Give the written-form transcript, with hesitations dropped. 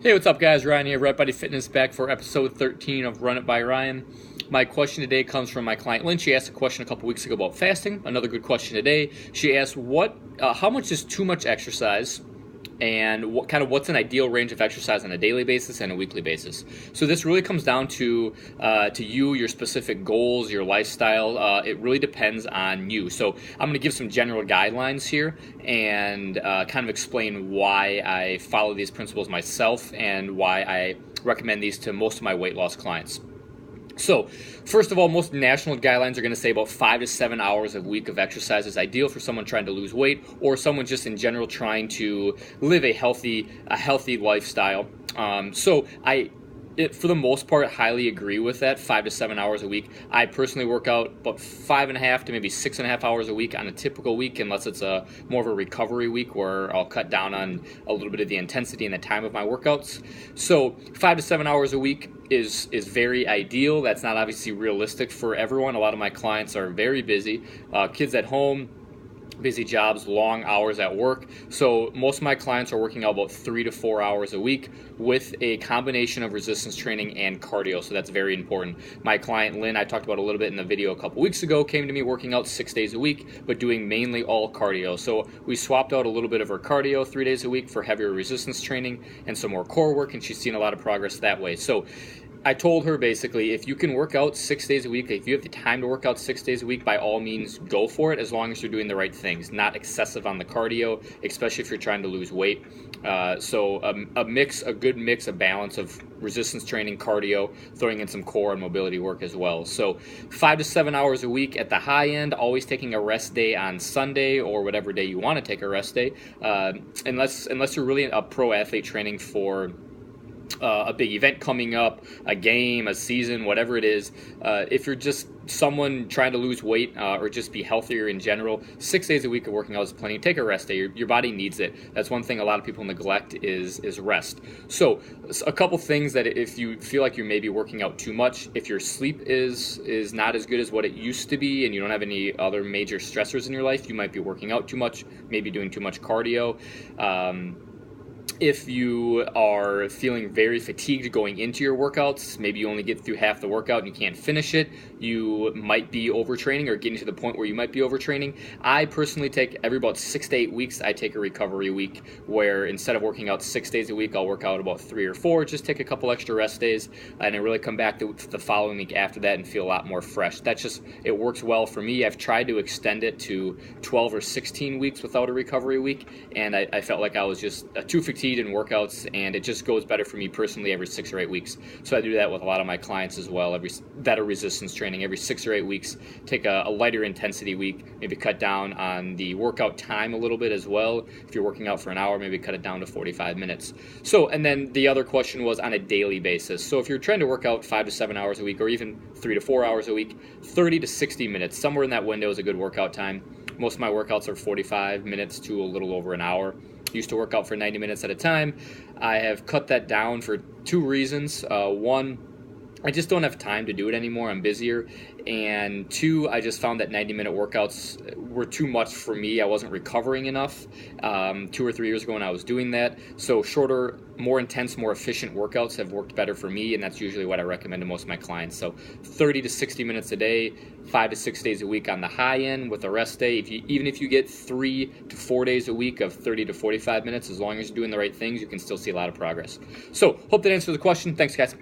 Hey, what's up, guys? Ryan here, Right Body Fitness, back for episode 13 of Run It by Ryan. My question today comes from my client Lynn. She asked a question a couple weeks ago about fasting. Another good question today. She asked, how much is too much exercise, and what's an ideal range of exercise on a daily basis and a weekly basis? So this really comes down to you, your specific goals, your lifestyle. It really depends on you. So I'm going to give some general guidelines here and kind of explain why I follow these principles myself and why I recommend these to most of my weight loss clients. So, first of all, most national guidelines are going to say about 5 to 7 hours a week of exercise is ideal for someone trying to lose weight or someone just in general trying to live a healthy lifestyle. For the most part, highly agree with that, 5 to 7 hours a week. I personally work out about 5.5 to maybe 6.5 hours a week on a typical week, unless it's a more of a recovery week where I'll cut down on a little bit of the intensity and the time of my workouts. So 5 to 7 hours a week is very ideal. That's not obviously realistic for everyone. A lot of my clients are very busy, kids at home, busy jobs, long hours at work. So most of my clients are working out about 3 to 4 hours a week with a combination of resistance training and cardio. So that's very important. My client Lynn, I talked about a little bit in the video a couple weeks ago, came to me working out 6 days a week, but doing mainly all cardio. So we swapped out a little bit of her cardio 3 days a week for heavier resistance training and some more core work, and she's seen a lot of progress that way. So I told her basically, if you can work out 6 days a week, if you have the time to work out 6 days a week, by all means go for it, as long as you're doing the right things, not excessive on the cardio, especially if you're trying to lose weight. A good mix, a balance of resistance training, cardio, throwing in some core and mobility work as well. So 5 to 7 hours a week at the high end, always taking a rest day on Sunday or whatever day you want to take a rest day, unless you're really a pro athlete training for a big event coming up, a game, a season, whatever it is. If you're just someone trying to lose weight or just be healthier in general, 6 days a week of working out is plenty. Take a rest day. Your body needs it. That's one thing a lot of people neglect is rest. So a couple things that if you feel like you're maybe working out too much, if your sleep is not as good as what it used to be and you don't have any other major stressors in your life, you might be working out too much, maybe doing too much cardio. If you are feeling very fatigued going into your workouts, maybe you only get through half the workout and you can't finish it, you might be overtraining or getting to the point where you might be overtraining. I personally take every about 6 to 8 weeks, I take a recovery week where instead of working out 6 days a week, I'll work out about 3 or 4, just take a couple extra rest days, and I really come back to the following week after that and feel a lot more fresh. It works well for me. I've tried to extend it to 12 or 16 weeks without a recovery week, and I felt like I was just too fatigued in workouts, and it just goes better for me personally every 6 or 8 weeks. So I do that with a lot of my clients as well. That are resistance training, every 6 or 8 weeks, take a lighter intensity week, maybe cut down on the workout time a little bit as well. If you're working out for an hour, maybe cut it down to 45 minutes. So, and then the other question was on a daily basis. So if you're trying to work out 5 to 7 hours a week, or even 3 to 4 hours a week, 30 to 60 minutes, somewhere in that window is a good workout time. Most of my workouts are 45 minutes to a little over an hour. Used to work out for 90 minutes at a time. I have cut that down for 2 reasons. One, I just don't have time to do it anymore. I'm busier. And 2, I just found that 90-minute workouts were too much for me. I wasn't recovering enough 2 or 3 years ago when I was doing that. So shorter, more intense, more efficient workouts have worked better for me, and that's usually what I recommend to most of my clients. So 30 to 60 minutes a day, 5 to 6 days a week on the high end with a rest day. Even if you get 3 to 4 days a week of 30 to 45 minutes, as long as you're doing the right things, you can still see a lot of progress. So hope that answers the question. Thanks, guys.